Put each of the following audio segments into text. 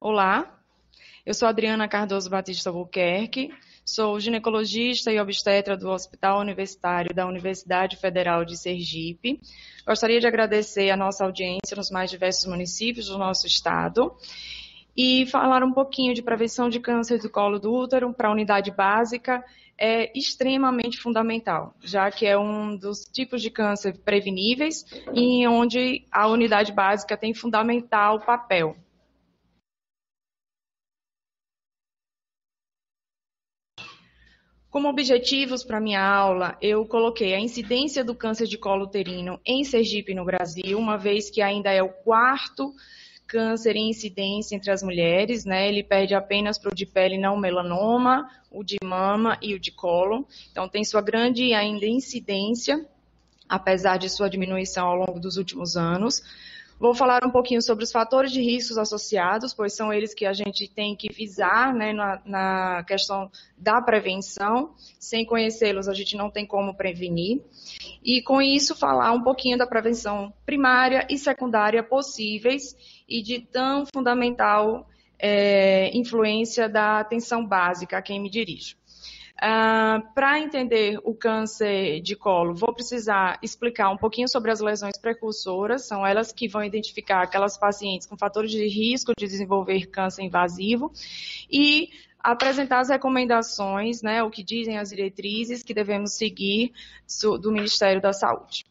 Olá, eu sou Adriana Cardoso Batista Albuquerque, sou ginecologista e obstetra do Hospital Universitário da Universidade Federal de Sergipe. Gostaria de agradecer a nossa audiência nos mais diversos municípios do nosso estado e falar um pouquinho de prevenção de câncer do colo do útero para a unidade básica. É extremamente fundamental, já que é um dos tipos de câncer preveníveis e onde a unidade básica tem fundamental papel. Como objetivos para minha aula, eu coloquei a incidência do câncer de colo uterino em Sergipe, no Brasil, uma vez que ainda é o quarto câncer em incidência entre as mulheres, né? Ele perde apenas para o de pele não melanoma, o de mama e o de colo. Então, tem sua grande ainda incidência, apesar de sua diminuição ao longo dos últimos anos. Vou falar um pouquinho sobre os fatores de riscos associados, pois são eles que a gente tem que visar, né, na questão da prevenção. Sem conhecê-los, a gente não tem como prevenir. E, com isso, falar um pouquinho da prevenção primária e secundária possíveis e de tão fundamental influência da atenção básica a quem me dirijo. Para entender o câncer de colo, vou precisar explicar um pouquinho sobre as lesões precursoras, são elas que vão identificar aquelas pacientes com fatores de risco de desenvolver câncer invasivo e apresentar as recomendações, né, o que dizem as diretrizes que devemos seguir do Ministério da Saúde.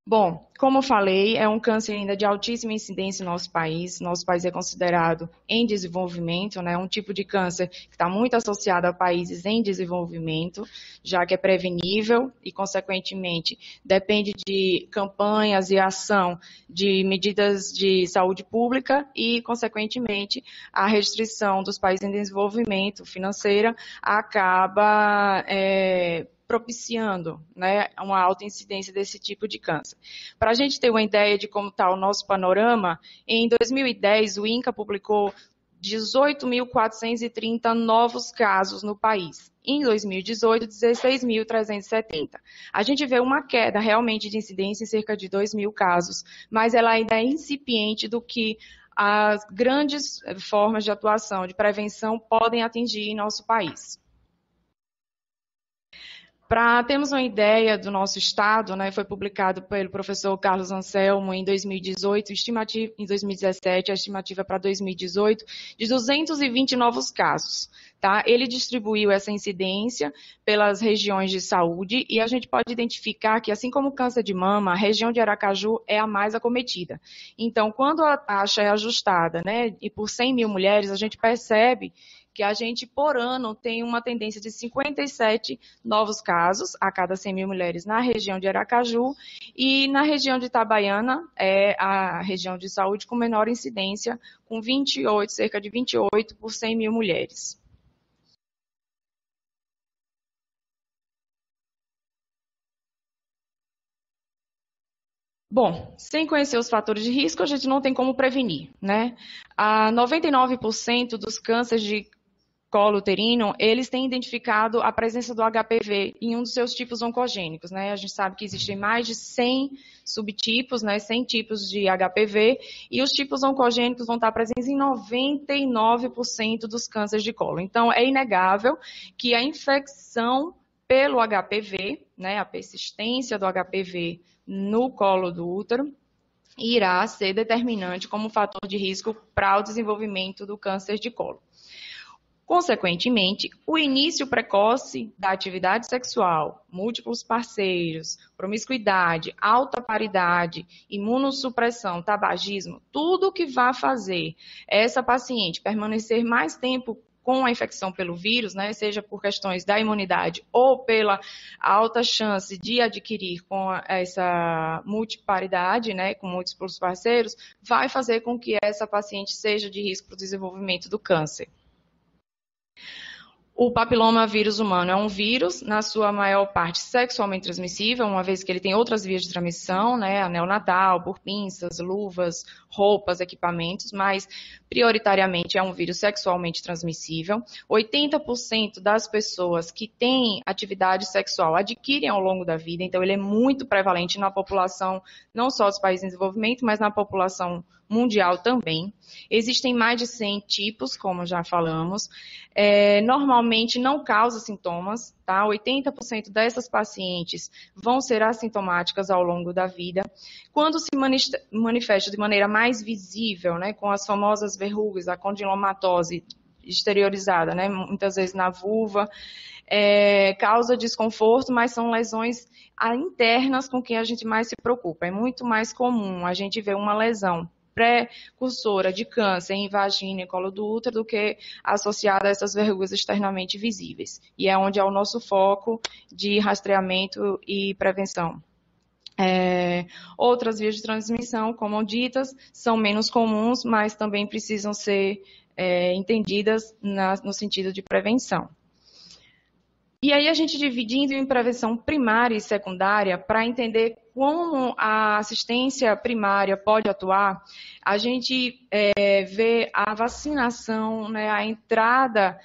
Bom, como eu falei, é um câncer ainda de altíssima incidência no nosso país. Nosso país é considerado em desenvolvimento, né? Um tipo de câncer que está muito associado a países em desenvolvimento, já que é prevenível e, consequentemente, depende de campanhas e ação de medidas de saúde pública e, consequentemente, a restrição dos países em desenvolvimento financeira acaba propiciando, né, uma alta incidência desse tipo de câncer. Para a gente ter uma ideia de como está o nosso panorama, em 2010 o INCA publicou 18.430 novos casos no país. Em 2018, 16.370. A gente vê uma queda realmente de incidência em cerca de 2.000 casos, mas ela ainda é incipiente do que as grandes formas de atuação, de prevenção, podem atingir em nosso país. Para termos uma ideia do nosso estado, né, foi publicado pelo professor Carlos Anselmo em 2018, em 2017, a estimativa para 2018, de 220 novos casos. Tá? Ele distribuiu essa incidência pelas regiões de saúde e a gente pode identificar que, assim como o câncer de mama, a região de Aracaju é a mais acometida. Então, quando a taxa é ajustada, né, e por 100 mil mulheres, a gente percebe que a gente, por ano, tem uma tendência de 57 novos casos a cada 100 mil mulheres na região de Aracaju, e na região de Itabaiana, é a região de saúde com menor incidência, com 28, cerca de 28 por 100 mil mulheres. Bom, sem conhecer os fatores de risco, a gente não tem como prevenir, né? 99% dos cânceres de colo uterino, eles têm identificado a presença do HPV em um dos seus tipos oncogênicos, né? A gente sabe que existem mais de 100 subtipos, né? 100 tipos de HPV, e os tipos oncogênicos vão estar presentes em 99% dos cânceres de colo. Então, é inegável que a infecção pelo HPV, né? A persistência do HPV no colo do útero, irá ser determinante como fator de risco para o desenvolvimento do câncer de colo. Consequentemente, o início precoce da atividade sexual, múltiplos parceiros, promiscuidade, alta paridade, imunossupressão, tabagismo, tudo que vá fazer essa paciente permanecer mais tempo com a infecção pelo vírus, né, seja por questões da imunidade ou pela alta chance de adquirir com essa multiparidade, né, com múltiplos parceiros, vai fazer com que essa paciente seja de risco para o desenvolvimento do câncer. O papilomavírus humano é um vírus, na sua maior parte sexualmente transmissível, uma vez que ele tem outras vias de transmissão, né, a neonatal, por pinças, luvas, roupas, equipamentos, mas prioritariamente é um vírus sexualmente transmissível. 80% das pessoas que têm atividade sexual adquirem ao longo da vida, então ele é muito prevalente na população, não só dos países em desenvolvimento, mas na população mundial também. Existem mais de 100 tipos, como já falamos. Normalmente não causa sintomas, tá? 80% dessas pacientes vão ser assintomáticas ao longo da vida. Quando se manifesta de maneira mais visível, né, com as famosas verrugas, a condilomatose exteriorizada, né, muitas vezes na vulva, causa desconforto, mas são lesões internas com que a gente mais se preocupa. É muito mais comum a gente ver uma lesão precursora de câncer em vagina e colo do útero do que associada a essas verrugas externamente visíveis. E é onde é o nosso foco de rastreamento e prevenção. Outras vias de transmissão, como ditas, são menos comuns, mas também precisam ser entendidas no sentido de prevenção. E aí a gente dividindo em prevenção primária e secundária, para entender como a assistência primária pode atuar, a gente vê a vacinação, né, a entrada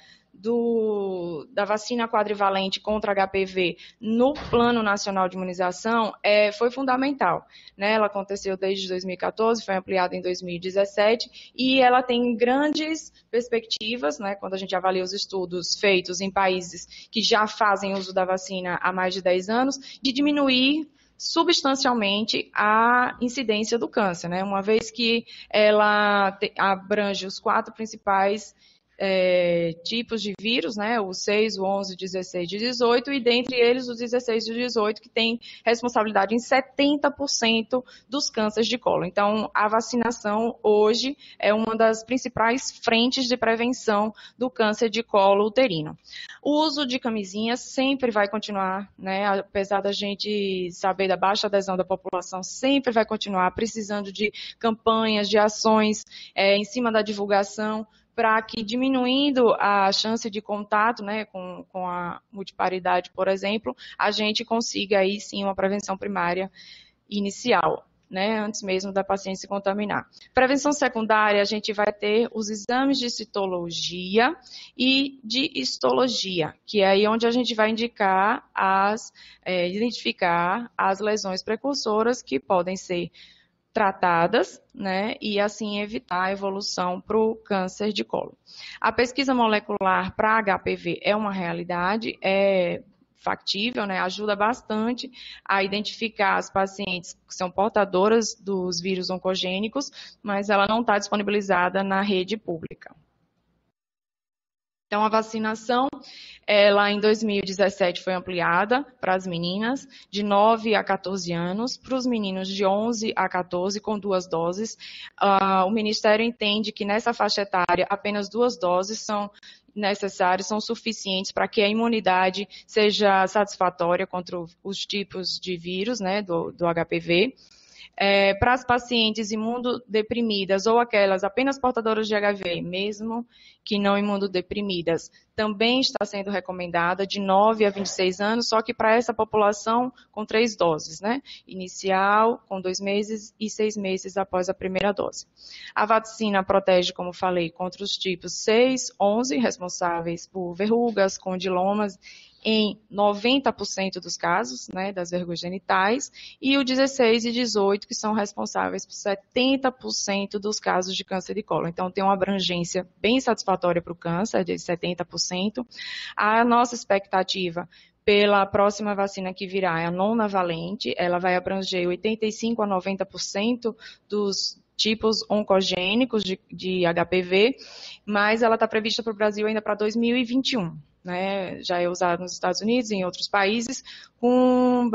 da vacina quadrivalente contra HPV no Plano Nacional de Imunização foi fundamental, né? Ela aconteceu desde 2014, foi ampliada em 2017 e ela tem grandes perspectivas, né? Quando a gente avalia os estudos feitos em países que já fazem uso da vacina há mais de 10 anos, de diminuir substancialmente a incidência do câncer, né? Uma vez que ela abrange os 4 principais tipos de vírus, né, o 6, o 11, o 16 e o 18, e dentre eles o 16 e o 18, que tem responsabilidade em 70% dos cânceres de colo. Então, a vacinação hoje é uma das principais frentes de prevenção do câncer de colo uterino. O uso de camisinha sempre vai continuar, né, apesar da gente saber da baixa adesão da população, sempre vai continuar precisando de campanhas, de ações em cima da divulgação, para que diminuindo a chance de contato, né, com a multiparidade, por exemplo, a gente consiga aí sim uma prevenção primária inicial, né, antes mesmo da paciente se contaminar. Prevenção secundária, a gente vai ter os exames de citologia e de histologia, que é aí onde a gente vai identificar as lesões precursoras que podem ser tratadas, né, e assim evitar a evolução para o câncer de colo. A pesquisa molecular para HPV é uma realidade, é factível, né, ajuda bastante a identificar as pacientes que são portadoras dos vírus oncogênicos, mas ela não está disponibilizada na rede pública. Então, a vacinação, ela em 2017 foi ampliada para as meninas de 9 a 14 anos, para os meninos de 11 a 14 com 2 doses. O Ministério entende que nessa faixa etária apenas 2 doses são necessárias, são suficientes para que a imunidade seja satisfatória contra os tipos de vírus, né, do HPV. Para as pacientes imunodeprimidas ou aquelas apenas portadoras de HIV, mesmo que não imunodeprimidas, também está sendo recomendada de 9 a 26 anos, só que para essa população com 3 doses, né? Inicial, com 2 meses e 6 meses após a primeira dose. A vacina protege, como falei, contra os tipos 6, 11, responsáveis por verrugas, condilomas, em 90% dos casos, né, das verrugas genitais, e o 16 e 18, que são responsáveis por 70% dos casos de câncer de colo. Então, tem uma abrangência bem satisfatória para o câncer, de 70%. A nossa expectativa pela próxima vacina que virá é a nonavalente, ela vai abranger 85% a 90% dos tipos oncogênicos de HPV, mas ela está prevista para o Brasil ainda para 2021. Né, já é usado nos Estados Unidos e em outros países, com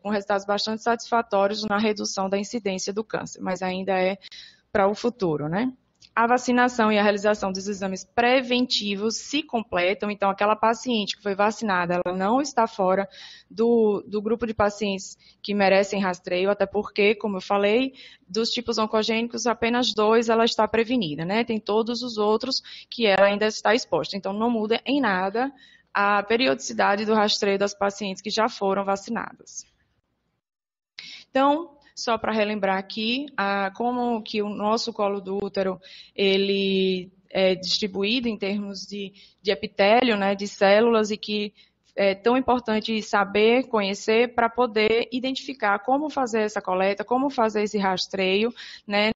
resultados bastante satisfatórios na redução da incidência do câncer, mas ainda é para o futuro, né? A vacinação e a realização dos exames preventivos se completam, então aquela paciente que foi vacinada, ela não está fora do grupo de pacientes que merecem rastreio, até porque, como eu falei, dos tipos oncogênicos, apenas 2 ela está prevenida, né? Tem todos os outros que ela ainda está exposta, então não muda em nada a periodicidade do rastreio das pacientes que já foram vacinadas. Então, só para relembrar aqui, como que o nosso colo do útero, ele é distribuído em termos de epitélio, né, de células, e que é tão importante saber, conhecer, para poder identificar como fazer essa coleta, como fazer esse rastreio, né,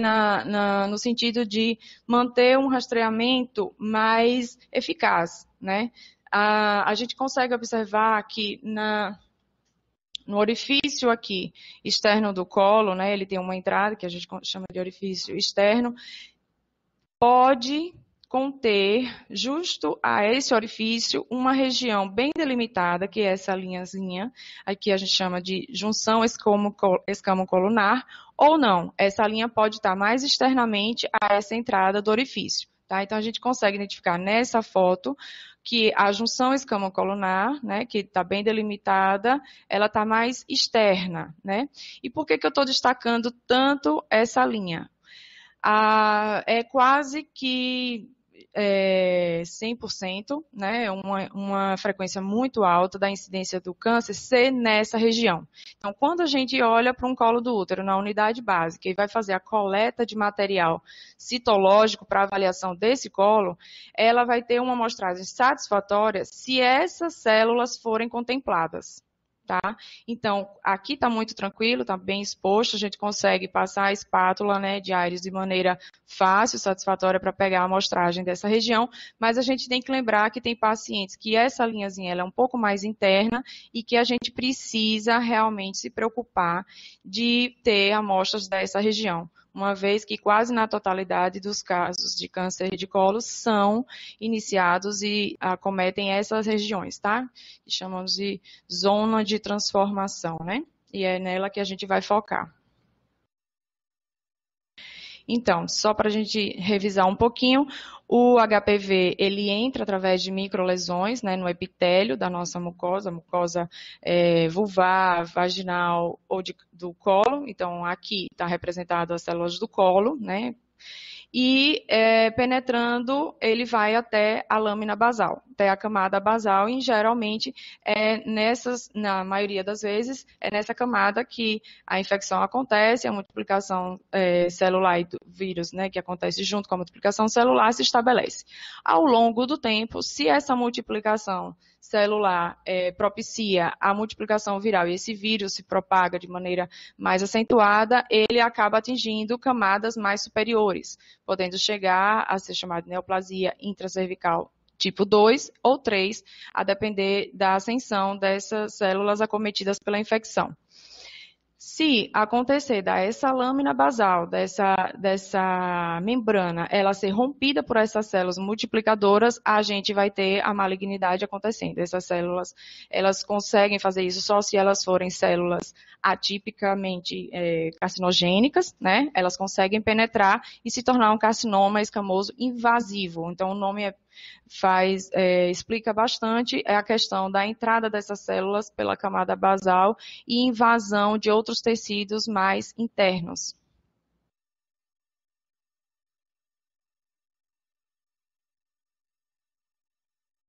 no sentido de manter um rastreamento mais eficaz, né. A gente consegue observar que no orifício aqui externo do colo, né, ele tem uma entrada que a gente chama de orifício externo, pode conter, justo a esse orifício, uma região bem delimitada, que é essa linhazinha, aqui a gente chama de junção escamo-colunar, ou não, essa linha pode estar mais externamente a essa entrada do orifício. Tá? Então, a gente consegue identificar nessa foto que a junção escamo-colunar, né, que está bem delimitada, ela está mais externa, né? E por que eu estou destacando tanto essa linha? É quase que 100%, né, uma frequência muito alta da incidência do câncer ser nessa região. Então, quando a gente olha para um colo do útero na unidade básica e vai fazer a coleta de material citológico para avaliação desse colo, ela vai ter uma amostragem satisfatória se essas células forem contempladas. Tá? Então, aqui está muito tranquilo, está bem exposto, a gente consegue passar a espátula, né, de Aedes de maneira fácil, satisfatória para pegar a amostragem dessa região, mas a gente tem que lembrar que tem pacientes que essa linhazinha ela é um pouco mais interna e que a gente precisa realmente se preocupar de ter amostras dessa região, uma vez que quase na totalidade dos casos de câncer de colo são iniciados e acometem essas regiões, tá? Que chamamos de zona de transformação, né? E é nela que a gente vai focar. Então, só para a gente revisar um pouquinho, o HPV, ele entra através de microlesões, né, no epitélio da nossa mucosa vulvar, vaginal ou do colo. Então, aqui está representado as células do colo, né, e penetrando, ele vai até a lâmina basal, até a camada basal, e geralmente na maioria das vezes, é nessa camada que a infecção acontece, a multiplicação celular e do vírus, né, que acontece junto com a multiplicação celular, se estabelece. Ao longo do tempo, se essa multiplicação celular propicia a multiplicação viral e esse vírus se propaga de maneira mais acentuada, ele acaba atingindo camadas mais superiores, podendo chegar a ser chamada de neoplasia intracervical tipo 2 ou 3, a depender da ascensão dessas células acometidas pela infecção. Se acontecer dessa lâmina basal, dessa membrana, ela ser rompida por essas células multiplicadoras, a gente vai ter a malignidade acontecendo. Essas células, elas conseguem fazer isso só se elas forem células atipicamente carcinogênicas, né? Elas conseguem penetrar e se tornar um carcinoma escamoso invasivo. Então, o nome explica bastante a questão da entrada dessas células pela camada basal e invasão de outros tecidos mais internos.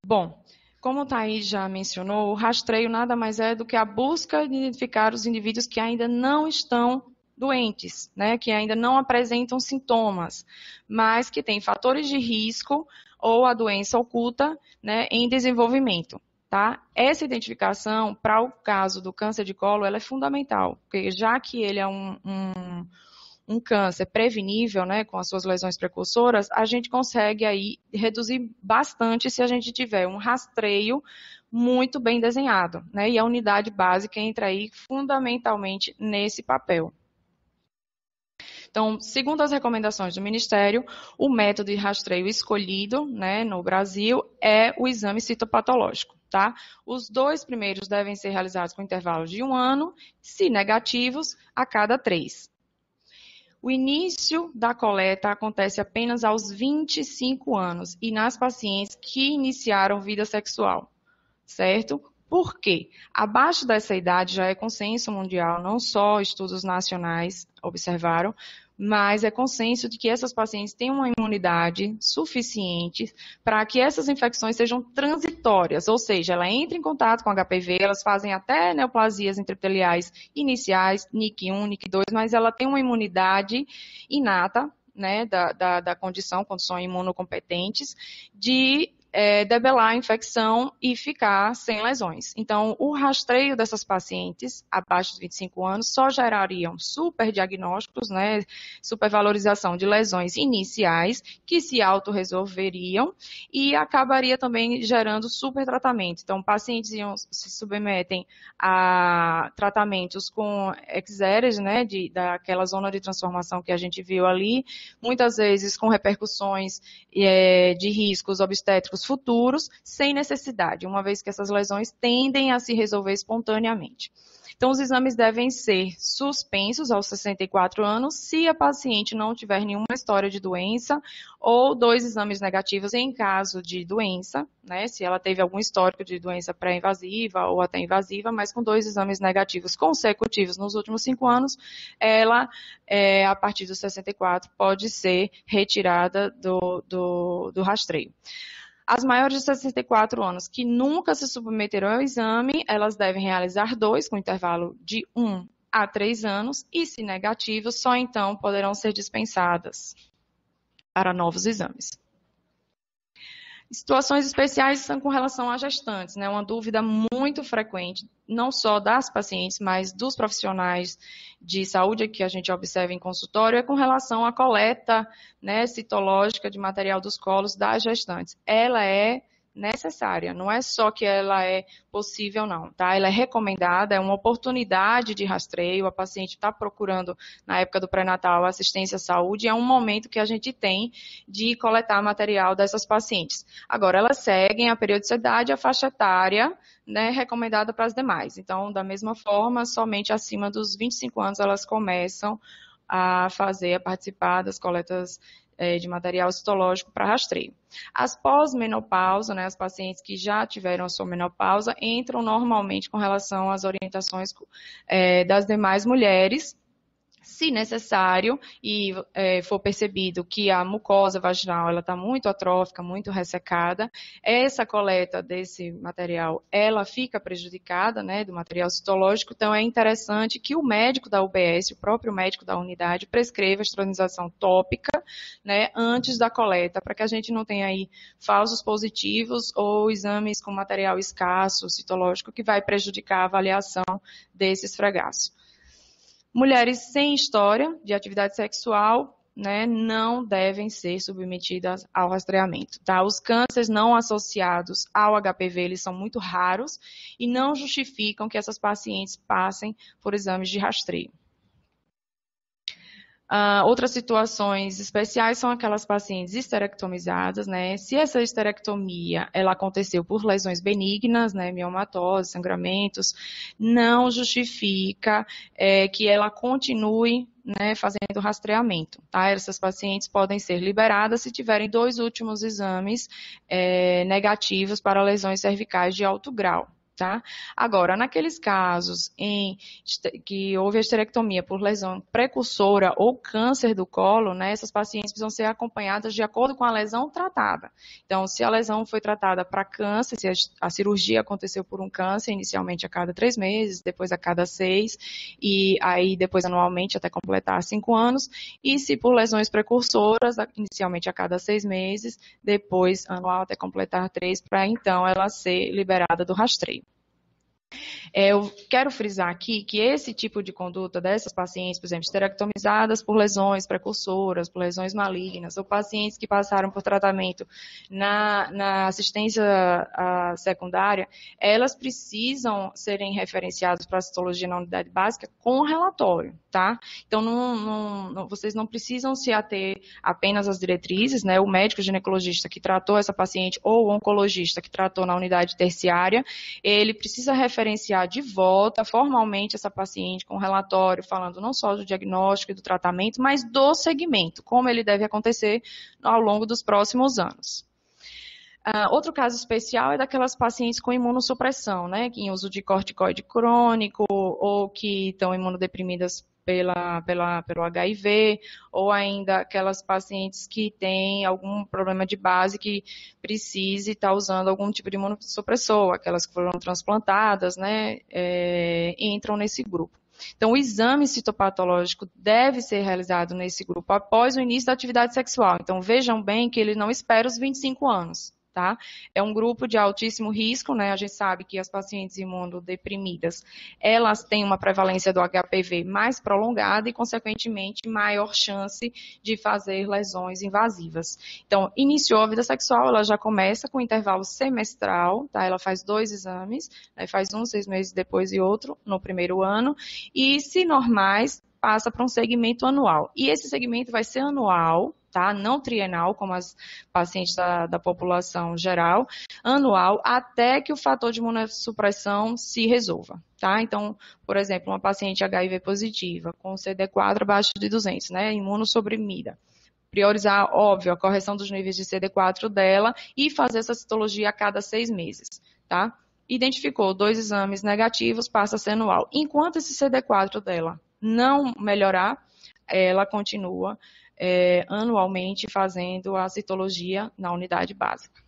Bom, como o Thaís já mencionou, o rastreio nada mais é do que a busca de identificar os indivíduos que ainda não estão doentes, né, que ainda não apresentam sintomas, mas que têm fatores de risco ou a doença oculta, né, em desenvolvimento. Tá? Essa identificação, para o caso do câncer de colo, ela é fundamental, porque já que ele é um câncer prevenível, né, com as suas lesões precursoras, a gente consegue aí reduzir bastante se a gente tiver um rastreio muito bem desenhado, né, e a unidade básica entra aí fundamentalmente nesse papel. Então, segundo as recomendações do Ministério, o método de rastreio escolhido, né, no Brasil é o exame citopatológico, tá? Os 2 primeiros devem ser realizados com intervalos de 1 ano, se negativos, a cada 3. O início da coleta acontece apenas aos 25 anos e nas pacientes que iniciaram vida sexual, certo? Por quê? Abaixo dessa idade já é consenso mundial, não só estudos nacionais observaram, mas é consenso de que essas pacientes têm uma imunidade suficiente para que essas infecções sejam transitórias, ou seja, ela entra em contato com HPV, elas fazem até neoplasias intraepiteliais iniciais, NIC1, NIC2, mas ela tem uma imunidade inata, né, da condição, quando são imunocompetentes, de debelar a infecção e ficar sem lesões. Então, o rastreio dessas pacientes abaixo de 25 anos só gerariam superdiagnósticos, né, supervalorização de lesões iniciais que se autorresolveriam e acabaria também gerando supertratamento. Então, pacientes se submetem a tratamentos com exéreas, né, daquela zona de transformação que a gente viu ali, muitas vezes com repercussões de riscos obstétricos futuros, sem necessidade, uma vez que essas lesões tendem a se resolver espontaneamente. Então, os exames devem ser suspensos aos 64 anos, se a paciente não tiver nenhuma história de doença, ou 2 exames negativos em caso de doença, né, se ela teve algum histórico de doença pré-invasiva ou até invasiva, mas com 2 exames negativos consecutivos nos últimos 5 anos, ela, a partir dos 64, pode ser retirada do rastreio. As maiores de 64 anos que nunca se submeteram ao exame, elas devem realizar 2, com intervalo de 1 a 3 anos, e se negativos, só então poderão ser dispensadas para novos exames. Situações especiais são com relação a gestantes, né? Uma dúvida muito frequente, não só das pacientes, mas dos profissionais de saúde que a gente observa em consultório, é com relação à coleta, né, citológica de material dos colos das gestantes. Ela é necessária, não é só que ela é possível não, tá? Ela é recomendada, é uma oportunidade de rastreio, a paciente está procurando, na época do pré-natal, assistência à saúde, é um momento que a gente tem de coletar material dessas pacientes. Agora, elas seguem a periodicidade, a faixa etária, né, recomendada para as demais. Então, da mesma forma, somente acima dos 25 anos elas começam a participar das coletas de material citológico para rastreio. As pós-menopausa, né, as pacientes que já tiveram a sua menopausa, entram normalmente com relação às orientações das demais mulheres. Se necessário e for percebido que a mucosa vaginal ela está muito atrófica, muito ressecada, essa coleta desse material ela fica prejudicada, né, do material citológico, então é interessante que o médico da UBS, o próprio médico da unidade, prescreva a esterilização tópica, né, antes da coleta, para que a gente não tenha aí falsos positivos ou exames com material escasso, citológico, que vai prejudicar a avaliação desse esfregaço. Mulheres sem história de atividade sexual, né, não devem ser submetidas ao rastreamento, tá? Os cânceres não associados ao HPV, eles são muito raros e não justificam que essas pacientes passem por exames de rastreio. Outras situações especiais são aquelas pacientes esterectomizadas, né? Se essa esterectomia ela aconteceu por lesões benignas, né, miomatose, sangramentos, não justifica que ela continue, né, fazendo rastreamento, tá? Essas pacientes podem ser liberadas se tiverem 2 últimos exames negativos para lesões cervicais de alto grau. Tá? Agora, naqueles casos em que houve a esterectomia por lesão precursora ou câncer do colo, né, essas pacientes precisam ser acompanhadas de acordo com a lesão tratada. Então, se a lesão foi tratada para câncer, se a cirurgia aconteceu por um câncer, inicialmente a cada 3 meses, depois a cada 6, e aí depois anualmente até completar 5 anos, e se por lesões precursoras, inicialmente a cada 6 meses, depois anual até completar 3, para então ela ser liberada do rastreio. Eu quero frisar aqui que esse tipo de conduta dessas pacientes, por exemplo, esterectomizadas por lesões precursoras, por lesões malignas, ou pacientes que passaram por tratamento na assistência secundária, elas precisam serem referenciadas para a citologia na unidade básica com relatório, tá? Então, vocês não precisam se ater apenas às diretrizes, né? O médico ginecologista que tratou essa paciente ou o oncologista que tratou na unidade terciária, ele precisa referenciar referenciar de volta formalmente essa paciente com um relatório falando não só do diagnóstico e do tratamento, mas do segmento, como ele deve acontecer ao longo dos próximos anos. Outro caso especial é daquelas pacientes com imunossupressão, né, em uso de corticoide crônico ou que estão imunodeprimidas pelo HIV, ou ainda aquelas pacientes que têm algum problema de base que precise estar usando algum tipo de imunossupressor, aquelas que foram transplantadas, né, entram nesse grupo. Então, o exame citopatológico deve ser realizado nesse grupo após o início da atividade sexual. Então, vejam bem que ele não espera os 25 anos. Tá? É um grupo de altíssimo risco, né? A gente sabe que as pacientes imunodeprimidas, elas têm uma prevalência do HPV mais prolongada e, consequentemente, maior chance de fazer lesões invasivas. Então, iniciou a vida sexual, ela já começa com intervalo semestral, tá? Ela faz 2 exames, né? Faz um 6 meses depois e outro no primeiro ano, e, se normais, passa para um segmento anual. E esse segmento vai ser anual, tá? Não trienal, como as pacientes da população geral, anual, até que o fator de imunossupressão se resolva, tá? Então, por exemplo, uma paciente HIV positiva, com CD4 abaixo de 200, né? Imunossuprimida. Priorizar, óbvio, a correção dos níveis de CD4 dela e fazer essa citologia a cada 6 meses, tá? Identificou 2 exames negativos, passa a ser anual. Enquanto esse CD4 dela não melhorar, ela continua anualmente fazendo a citologia na unidade básica.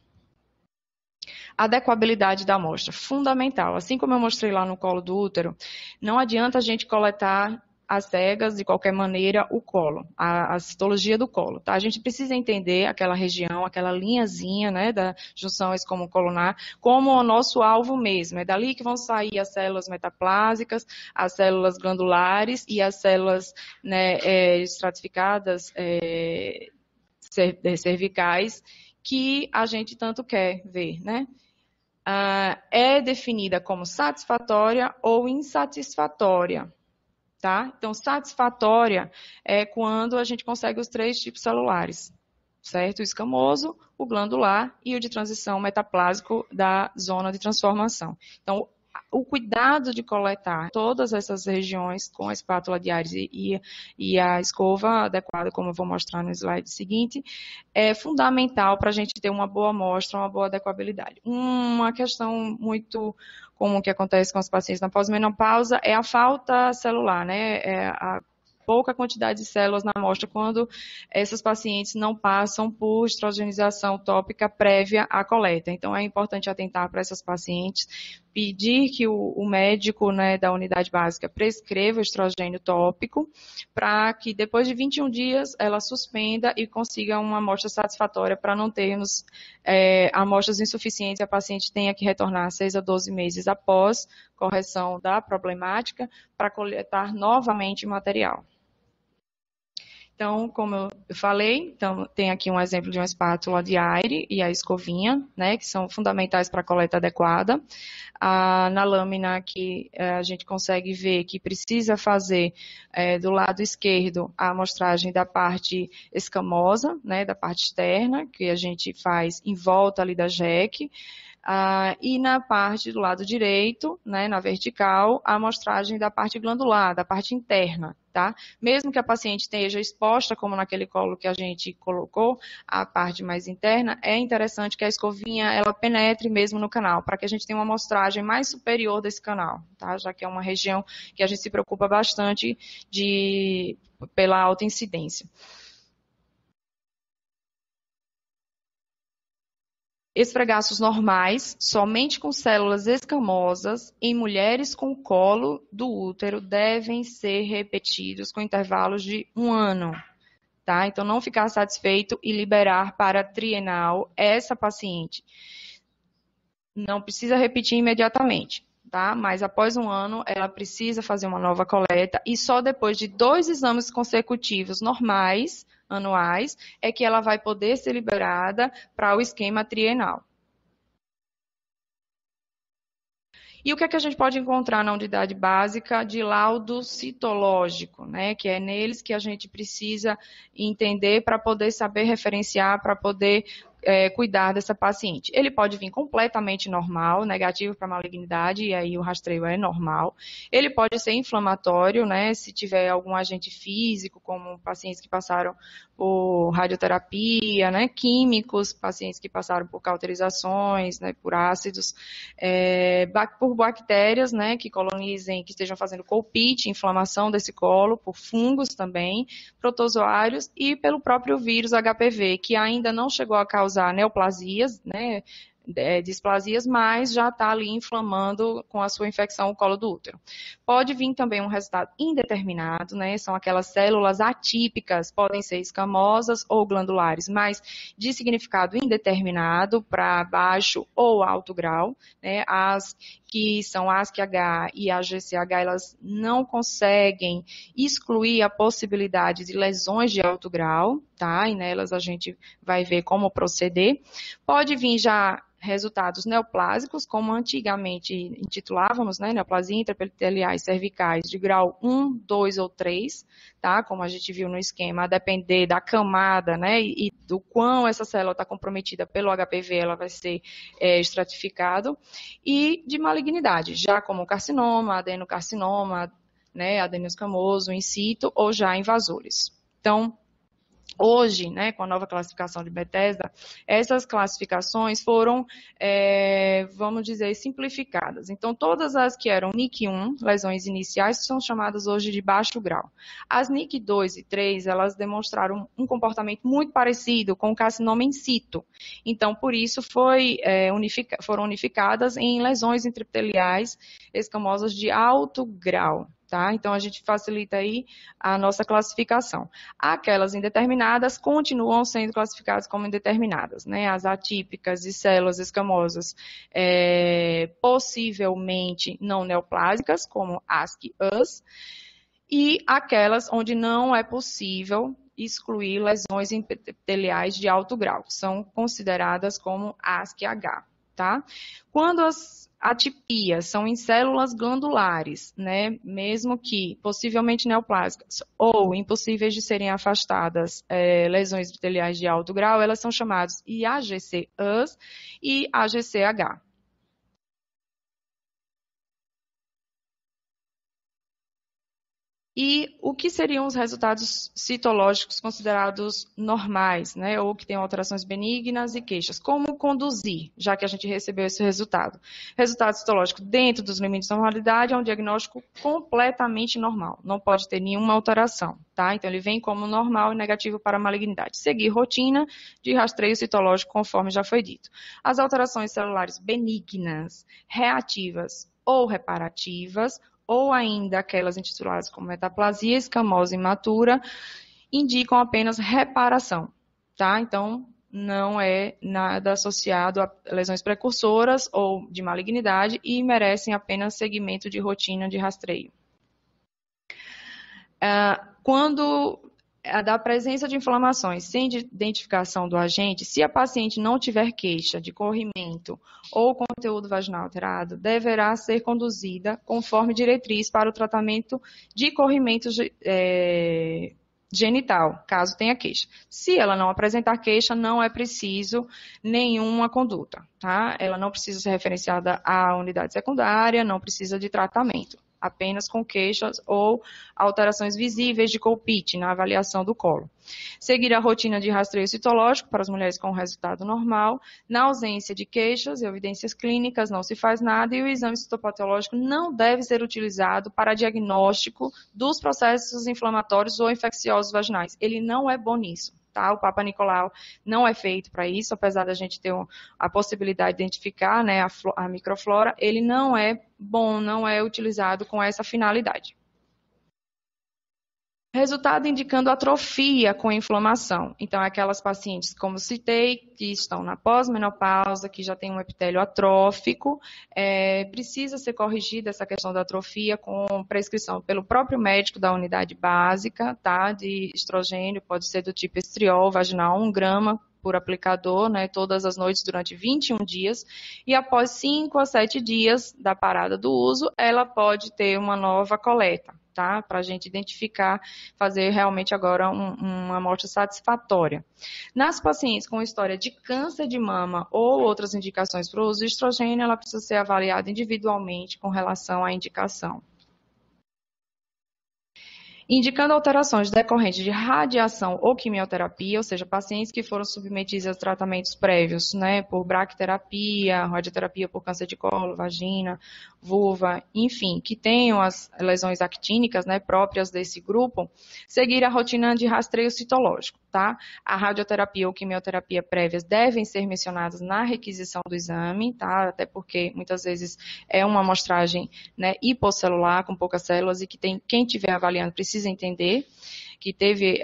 Adequabilidade da amostra, fundamental. Assim como eu mostrei lá no colo do útero, não adianta a gente coletar às cegas, de qualquer maneira, o colo, a citologia do colo, tá? A gente precisa entender aquela região, aquela linhazinha, né, da junção escomocolunar, como o nosso alvo mesmo. É dali que vão sair as células metaplásicas, as células glandulares e as células, né, estratificadas, cervicais, que a gente tanto quer ver, né? É definida como satisfatória ou insatisfatória. Tá? Então, satisfatória é quando a gente consegue os 3 tipos celulares, certo? O escamoso, o glandular e o de transição metaplásico da zona de transformação. Então, o cuidado de coletar todas essas regiões com a espátula de Ares e a escova adequada, como eu vou mostrar no slide seguinte, é fundamental para a gente ter uma boa amostra, uma boa adequabilidade. Uma questão muito comum que acontece com os pacientes na pós-menopausa é a falta celular, né? A pouca quantidade de células na amostra quando essas pacientes não passam por estrogenização tópica prévia à coleta. Então, é importante atentar para essas pacientes, pedir que o médico, né, da unidade básica prescreva o estrogênio tópico, para que depois de 21 dias ela suspenda e consiga uma amostra satisfatória para não termos amostras insuficientes e a paciente tenha que retornar 6 a 12 meses após correção da problemática para coletar novamente material. Então, como eu falei, então, tem aqui um exemplo de uma espátula de aire e a escovinha, né, que são fundamentais para a coleta adequada. Na lâmina aqui, a gente consegue ver que precisa fazer do lado esquerdo a amostragem da parte escamosa, né, da parte externa, que a gente faz em volta ali da JEC. E na parte do lado direito, né, na vertical, a amostragem da parte glandular, da parte interna, tá? Mesmo que a paciente esteja exposta, como naquele colo que a gente colocou, a parte mais interna, é interessante que a escovinha, ela penetre mesmo no canal, para que a gente tenha uma amostragem mais superior desse canal, tá? Já que é uma região que a gente se preocupa bastante pela alta incidência. Esfregaços normais, somente com células escamosas, em mulheres com colo do útero, devem ser repetidos com intervalos de 1 ano. Tá? Então, não ficar satisfeito e liberar para trienal essa paciente. Não precisa repetir imediatamente, tá? Mas após 1 ano, ela precisa fazer uma nova coleta e só depois de 2 exames consecutivos normais, anuais, é que ela vai poder ser liberada para o esquema trienal. E o que é que a gente pode encontrar na unidade básica de laudo citológico, né? Que é neles que a gente precisa entender para poder saber referenciar, para poder cuidar dessa paciente. Ele pode vir completamente normal, negativo para malignidade, e aí o rastreio é normal. Ele pode ser inflamatório, né, se tiver algum agente físico, como pacientes que passaram por radioterapia, né, químicos, pacientes que passaram por cauterizações, né, por ácidos, por bactérias, né, que colonizem, que estejam fazendo colpite, inflamação desse colo, por fungos também, protozoários e pelo próprio vírus HPV, que ainda não chegou a causar neoplasias, né, displasias, mas já está ali inflamando com a sua infecção o colo do útero. Pode vir também um resultado indeterminado, né, são aquelas células atípicas, podem ser escamosas ou glandulares, mas de significado indeterminado para baixo ou alto grau, né, as que são ASC-H e AGC-H, elas não conseguem excluir a possibilidade de lesões de alto grau, tá, e nelas a gente vai ver como proceder. Pode vir já resultados neoplásicos, como antigamente intitulávamos, né, neoplasia intraepiteliais cervicais de grau 1, 2 ou 3, tá, como a gente viu no esquema, a depender da camada, né, e do quão essa célula está comprometida pelo HPV, ela vai ser estratificado, e de malignidade, já como carcinoma, adenocarcinoma, né, adenoscamoso, in situ, ou já invasores. Então, hoje, né, com a nova classificação de Bethesda, essas classificações foram, vamos dizer, simplificadas. Então, todas as que eram NIC1, lesões iniciais, são chamadas hoje de baixo grau. As NIC2 e 3, elas demonstraram um comportamento muito parecido com o carcinoma in situ. Então, por isso, foram unificadas em lesões intraepiteliais escamosas de alto grau. Tá? Então, a gente facilita aí a nossa classificação. Aquelas indeterminadas continuam sendo classificadas como indeterminadas, né? As atípicas de células escamosas, possivelmente não neoplásicas, como ASC-US, e aquelas onde não é possível excluir lesões epiteliais de alto grau, são consideradas como ASC-H, tá? Quando as atipias são em células glandulares, né, mesmo que possivelmente neoplásicas ou impossíveis de serem afastadas, lesões epiteliais de alto grau, elas são chamadas IAGC-US e AGC-H. E o que seriam os resultados citológicos considerados normais, né, ou que têm alterações benignas e queixas? Como conduzir, já que a gente recebeu esse resultado? Resultado citológico dentro dos limites de normalidade é um diagnóstico completamente normal, não pode ter nenhuma alteração, tá? Então, ele vem como normal e negativo para a malignidade. Seguir rotina de rastreio citológico, conforme já foi dito. As alterações celulares benignas, reativas ou reparativas, ou ainda aquelas intituladas como metaplasia escamosa imatura, indicam apenas reparação, tá? Então, não é nada associado a lesões precursoras ou de malignidade e merecem apenas seguimento de rotina de rastreio. Quando da presença de inflamações sem identificação do agente, se a paciente não tiver queixa de corrimento ou conteúdo vaginal alterado, deverá ser conduzida conforme diretriz para o tratamento de corrimento genital, caso tenha queixa. Se ela não apresentar queixa, não é preciso nenhuma conduta, tá? Ela não precisa ser referenciada à unidade secundária, não precisa de tratamento, apenas com queixas ou alterações visíveis de colpite na avaliação do colo. Seguir a rotina de rastreio citológico para as mulheres com resultado normal. Na ausência de queixas e evidências clínicas, não se faz nada e o exame citopatológico não deve ser utilizado para diagnóstico dos processos inflamatórios ou infecciosos vaginais. Ele não é bom nisso. Tá? O Papa Nicolau não é feito para isso, apesar da gente ter a possibilidade de identificar, né, a microflora, ele não é bom, não é utilizado com essa finalidade. Resultado indicando atrofia com inflamação. Então, aquelas pacientes, como citei, que estão na pós-menopausa, que já tem um epitélio atrófico, precisa ser corrigida essa questão da atrofia com prescrição pelo próprio médico da unidade básica, tá? De estrogênio, pode ser do tipo estriol vaginal, 1 grama por aplicador, né, todas as noites durante 21 dias, e após 5 a 7 dias da parada do uso, ela pode ter uma nova coleta. tá? Para a gente identificar, fazer realmente agora uma amostra satisfatória. Nas pacientes com história de câncer de mama ou outras indicações para o uso de estrogênio, ela precisa ser avaliada individualmente com relação à indicação. Indicando alterações decorrentes de radiação ou quimioterapia, ou seja, pacientes que foram submetidos a tratamentos prévios, né, por braquiterapia, radioterapia por câncer de colo, vagina, vulva, enfim, que tenham as lesões actínicas, né, próprias desse grupo, seguir a rotina de rastreio citológico, tá? A radioterapia ou quimioterapia prévias devem ser mencionadas na requisição do exame, tá? Até porque muitas vezes é uma amostragem, né, hiposcelular, com poucas células, e que quem estiver avaliando precisa entender que teve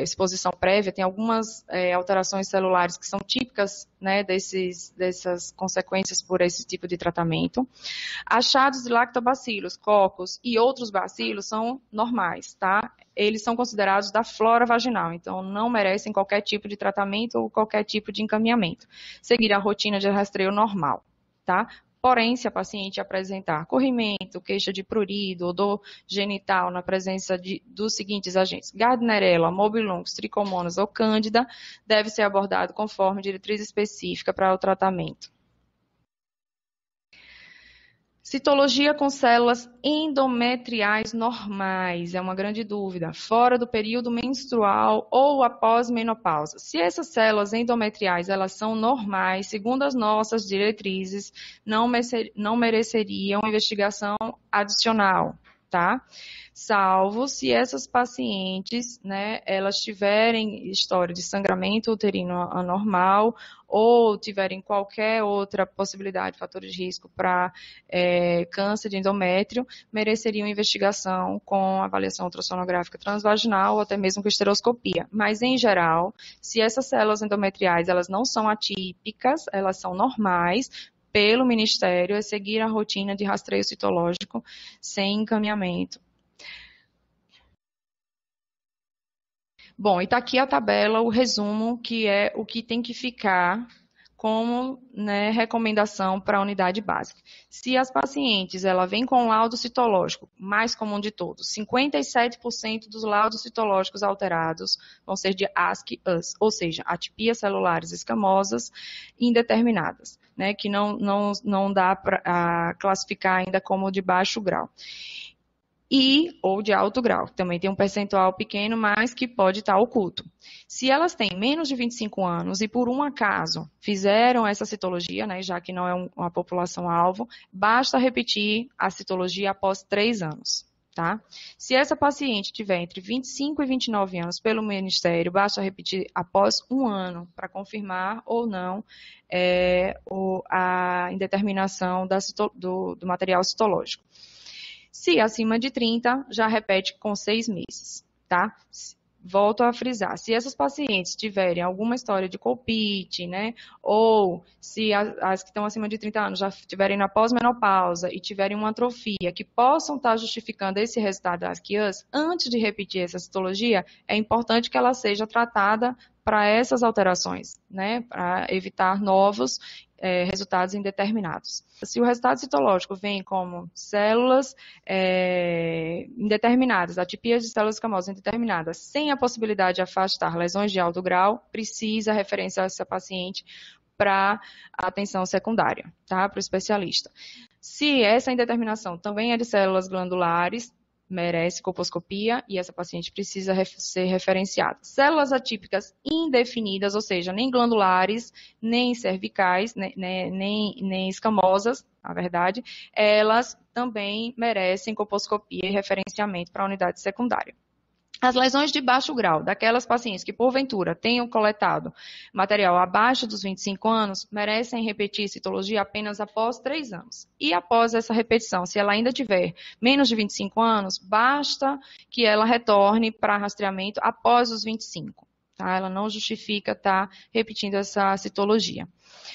exposição prévia, tem algumas alterações celulares que são típicas, né, dessas consequências por esse tipo de tratamento. Achados de lactobacilos, cocos e outros bacilos são normais, tá? Eles são considerados da flora vaginal, então não merecem qualquer tipo de tratamento ou qualquer tipo de encaminhamento. Seguir a rotina de rastreio normal, tá? Porém, se a paciente apresentar corrimento, queixa de prurido, odor genital na presença dos seguintes agentes: Gardnerella, Mobilungus, Trichomonas ou Cândida, deve ser abordado conforme diretriz específica para o tratamento. Citologia com células endometriais normais, é uma grande dúvida, fora do período menstrual ou após menopausa. Se essas células endometriais, elas são normais, segundo as nossas diretrizes, não mereceriam investigação adicional, tá? Salvo se essas pacientes, né, elas tiverem história de sangramento uterino anormal ou tiverem qualquer outra possibilidade, fatores de risco para câncer de endométrio, mereceriam investigação com avaliação ultrassonográfica transvaginal ou até mesmo com esteroscopia. Mas, em geral, se essas células endometriais, elas não são atípicas, elas são normais, pelo Ministério, é seguir a rotina de rastreio citológico sem encaminhamento. Bom, e está aqui a tabela, o resumo, que é o que tem que ficar como, né, recomendação para a unidade básica. Se as pacientes ela vem com laudo citológico, mais comum de todos, 57% dos laudos citológicos alterados vão ser de ASC-US, ou seja, atipias celulares escamosas indeterminadas, né, que não dá para classificar ainda como de baixo grau. Ou de alto grau. Também tem um percentual pequeno, mas que pode estar oculto. Se elas têm menos de 25 anos e por um acaso fizeram essa citologia, né, já que não é uma população-alvo, basta repetir a citologia após 3 anos. Tá? Se essa paciente tiver entre 25 e 29 anos pelo Ministério, basta repetir após 1 ano para confirmar ou não a indeterminação do material citológico. Se acima de 30, já repete com 6 meses, tá? Volto a frisar, se essas pacientes tiverem alguma história de colpite, né, ou se as que estão acima de 30 anos já tiverem na pós-menopausa e tiverem uma atrofia que possam estar justificando esse resultado das ASCIAS, antes de repetir essa citologia, é importante que ela seja tratada para essas alterações, né, para evitar novos resultados indeterminados. Se o resultado citológico vem como células indeterminadas, atipias de células escamosas indeterminadas, sem a possibilidade de afastar lesões de alto grau, precisa referenciar essa paciente para atenção secundária, tá? Para o especialista. Se essa indeterminação também é de células glandulares, merece colposcopia e essa paciente precisa ser referenciada. Células atípicas indefinidas, ou seja, nem glandulares, nem cervicais, nem escamosas, na verdade, elas também merecem colposcopia e referenciamento para a unidade secundária. As lesões de baixo grau, daquelas pacientes que, porventura, tenham coletado material abaixo dos 25 anos, merecem repetir citologia apenas após 3 anos. E após essa repetição, se ela ainda tiver menos de 25 anos, basta que ela retorne para rastreamento após os 25. Tá? Ela não justifica estar repetindo essa citologia.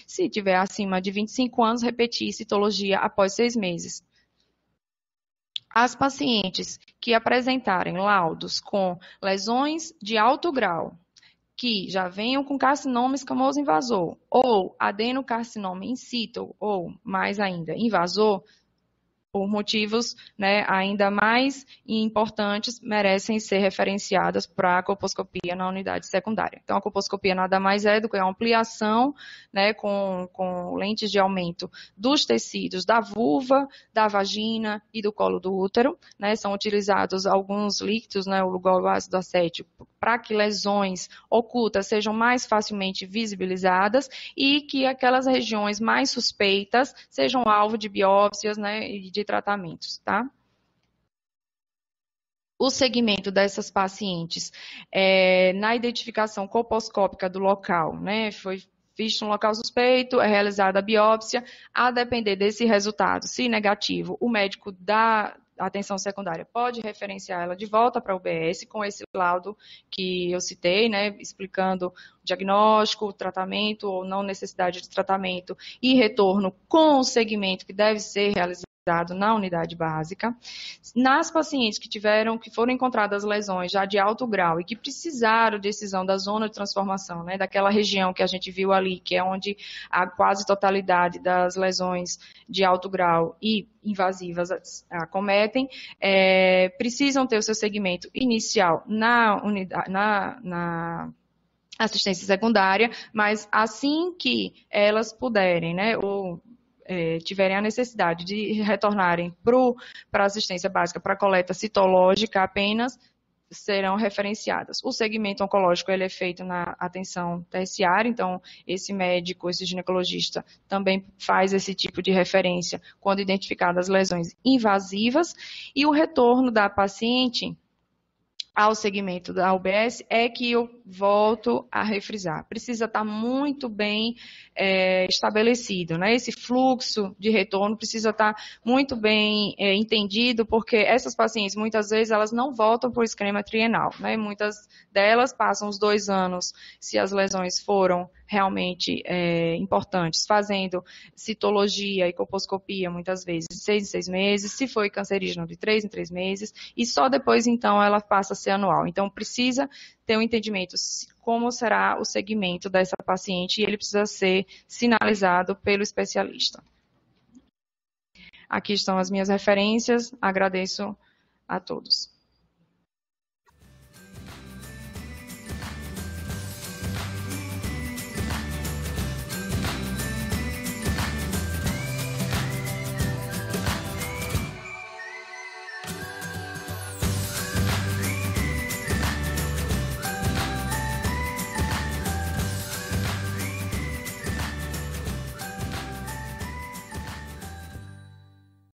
Se tiver acima de 25 anos, repetir citologia após 6 meses. As pacientes que apresentarem laudos com lesões de alto grau, que já venham com carcinoma escamoso invasor, ou adenocarcinoma in situ, ou mais ainda, invasor, por motivos, né, ainda mais importantes, merecem ser referenciadas para a colposcopia na unidade secundária. Então, a colposcopia nada mais é do que a ampliação, né, com lentes de aumento dos tecidos da vulva, da vagina e do colo do útero, né, são utilizados alguns líquidos, né, o Lugol e o ácido acético, para que lesões ocultas sejam mais facilmente visibilizadas e que aquelas regiões mais suspeitas sejam alvo de biópsias, né, e de tratamentos, tá? O segmento dessas pacientes na identificação colposcópica do local, né, foi visto um local suspeito, é realizada a biópsia, a depender desse resultado, se negativo, o médico da atenção secundária pode referenciar ela de volta para a UBS com esse laudo que eu citei, né, explicando o diagnóstico, o tratamento ou não necessidade de tratamento e retorno com o segmento que deve ser realizado na unidade básica. Nas pacientes que foram encontradas lesões já de alto grau e que precisaram de excisão da zona de transformação, né, daquela região que a gente viu ali, que é onde a quase totalidade das lesões de alto grau e invasivas acometem, precisam ter o seu segmento inicial na unidade, na assistência secundária, mas assim que elas puderem, né, ou tiverem a necessidade de retornarem para a assistência básica para coleta citológica apenas, serão referenciadas. O segmento oncológico ele é feito na atenção terciária, então esse médico, esse ginecologista também faz esse tipo de referência quando identificadas lesões invasivas, e o retorno da paciente ao segmento da UBS é que eu volto a refrisar. Precisa estar muito bem estabelecido, né? Esse fluxo de retorno precisa estar muito bem entendido, porque essas pacientes, muitas vezes, elas não voltam para o esquema trienal, né? Muitas delas passam os 2 anos, se as lesões foram realmente importantes, fazendo citologia e colposcopia, muitas vezes, de 6 em 6 meses, se foi cancerígeno, de 3 em 3 meses, e só depois, então, ela passa a ser anual. Então, precisa ter um entendimento como será o segmento dessa paciente e ele precisa ser sinalizado pelo especialista. Aqui estão as minhas referências, agradeço a todos.